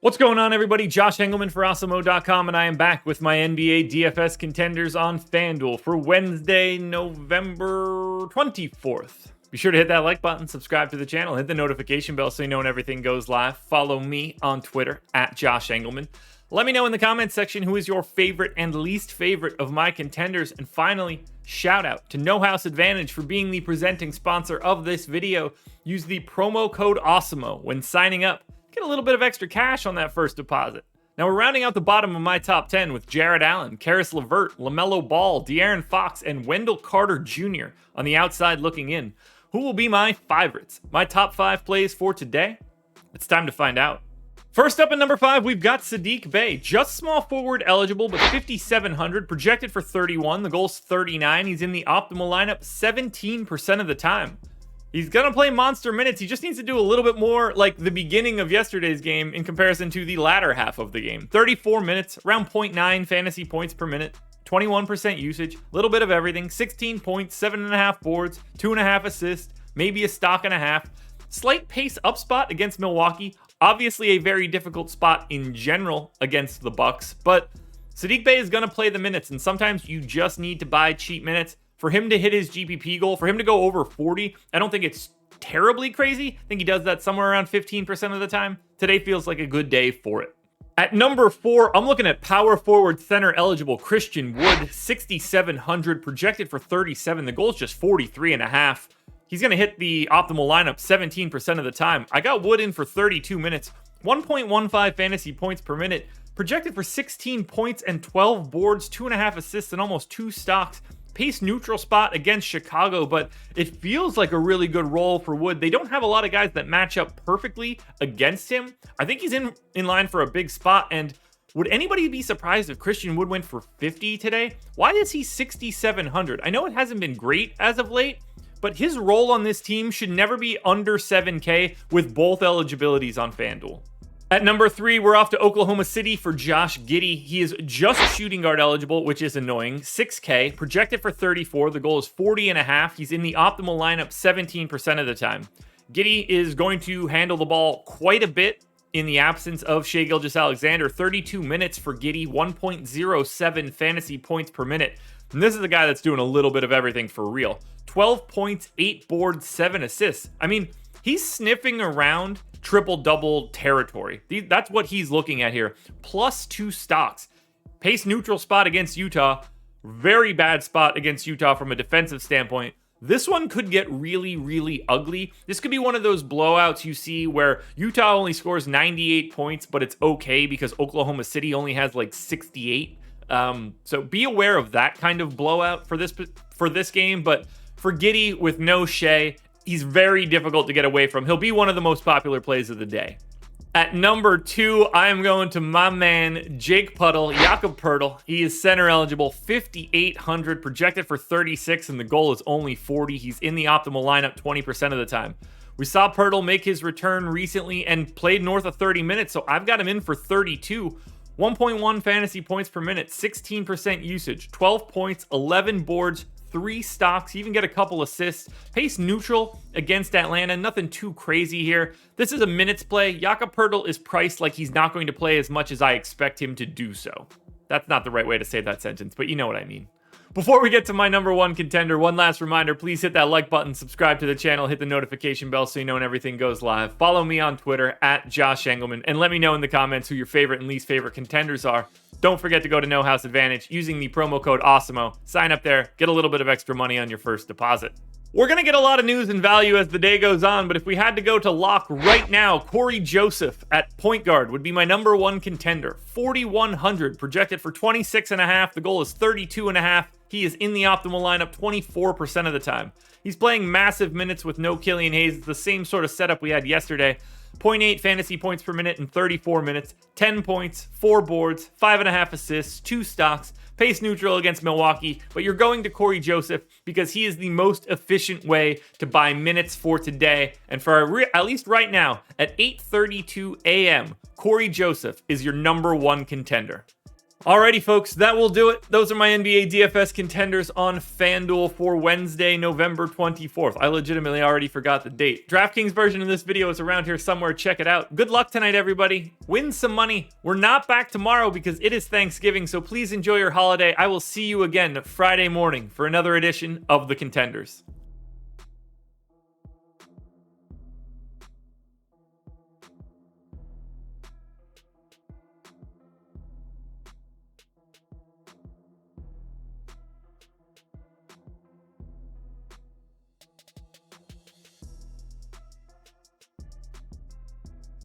What's going on, everybody? Josh Engleman for Awesemo.com, and I am back with my NBA DFS contenders on FanDuel for Wednesday, November 24th. Be sure to hit that like button, subscribe to the channel, hit the notification bell so you know when everything goes live. Follow me on Twitter at Josh Engleman. Let me know in the comments section who is your favorite and least favorite of my contenders. And finally, shout out to No House Advantage for being the presenting sponsor of this video. Use the promo code Awesemo when signing up. Get a little bit of extra cash on that first deposit. Now we're rounding out the bottom of my top 10 with Jared Allen, Karis LeVert, LaMelo Ball, De'Aaron Fox, and Wendell Carter Jr. on the outside looking in. Who will be my favorites? My top 5 plays for today? It's time to find out. First up at number 5, we've got Saddiq Bey. Just small forward eligible, but 5,700, projected for 31. The goal's 39. He's in the optimal lineup 17% of the time. He's going to play monster minutes. He just needs to do a little bit more like the beginning of yesterday's game in comparison to the latter half of the game. 34 minutes, around 0.9 fantasy points per minute, 21% usage, a little bit of everything, 16 points, 7.5 boards, 2.5 assists, maybe a stock and a half. Slight pace up spot against Milwaukee. Obviously a very difficult spot in general against the Bucks, but Saddiq Bey is going to play the minutes, and sometimes you just need to buy cheap minutes. For him to hit his GPP goal, for him to go over 40, I don't think it's terribly crazy. I think he does that somewhere around 15% of the time. Today feels like a good day for it. At number 4, I'm looking at power forward center eligible Christian Wood, 6,700, projected for 37. The goal is just 43.5. He's going to hit the optimal lineup 17% of the time. I got Wood in for 32 minutes, 1.15 fantasy points per minute, projected for 16 points and 12 boards, 2.5 assists, and almost 2 stocks. Pace neutral spot against Chicago, but it feels like a really good role for Wood. They don't have a lot of guys that match up perfectly against him. I think he's in line for a big spot, and would anybody be surprised if Christian Wood went for 50 today? Why is he 6,700? I know it hasn't been great as of late, but his role on this team should never be under 7K with both eligibilities on FanDuel. At number 3, we're off to Oklahoma City for Josh Giddey. He is just shooting guard eligible, which is annoying. 6K, projected for 34. The goal is 40.5. He's in the optimal lineup 17% of the time. Giddey is going to handle the ball quite a bit in the absence of Shai Gilgeous-Alexander. 32 minutes for Giddey, 1.07 fantasy points per minute. And this is a guy that's doing a little bit of everything for real. 12 points, 8 boards, 7 assists. I mean, he's sniffing around triple-double territory. That's what he's looking at here. Plus 2 stocks. Pace neutral spot against Utah. Very bad spot against Utah from a defensive standpoint. This one could get really, really ugly. This could be one of those blowouts you see where Utah only scores 98 points, but it's okay because Oklahoma City only has like 68. So be aware of that kind of blowout for this game. But for Giddey with no Shai, he's very difficult to get away from. He'll be one of the most popular plays of the day. At number 2, I am going to my man, Jake Puddle, Jakob Poeltl. He is center eligible, 5,800, projected for 36, and the goal is only 40. He's in the optimal lineup 20% of the time. We saw Poeltl make his return recently and played north of 30 minutes, so I've got him in for 32. 1.1 fantasy points per minute, 16% usage, 12 points, 11 boards, 3 stocks, even get a couple assists. Pace neutral against Atlanta, nothing too crazy here. This is a minutes play. Jakob Poeltl is priced like he's not going to play as much as I expect him to do so. That's not the right way to say that sentence, but you know what I mean. Before we get to my number 1 contender, one last reminder, please hit that like button, subscribe to the channel, hit the notification bell so you know when everything goes live. Follow me on Twitter at Josh Engleman, and let me know in the comments who your favorite and least favorite contenders are. Don't forget to go to No House Advantage using the promo code Awesemo. Sign up there, get a little bit of extra money on your first deposit. We're going to get a lot of news and value as the day goes on, but if we had to go to lock right now, Corey Joseph at point guard would be my number 1 contender. 4,100, projected for 26.5. The goal is 32.5. He is in the optimal lineup 24% of the time. He's playing massive minutes with no Killian Hayes. It's the same sort of setup we had yesterday. 0.8 fantasy points per minute in 34 minutes, 10 points, 4 boards, 5.5 assists, 2 stocks, pace neutral against Milwaukee, but you're going to Corey Joseph because he is the most efficient way to buy minutes for today. And for at least right now, at 8:32 a.m., Corey Joseph is your number 1 contender. Alrighty, folks, that will do it. Those are my NBA DFS contenders on FanDuel for Wednesday, November 24th. I legitimately already forgot the date. DraftKings version of this video is around here somewhere. Check it out. Good luck tonight, everybody. Win some money. We're not back tomorrow because it is Thanksgiving, so please enjoy your holiday. I will see you again Friday morning for another edition of the Contenders.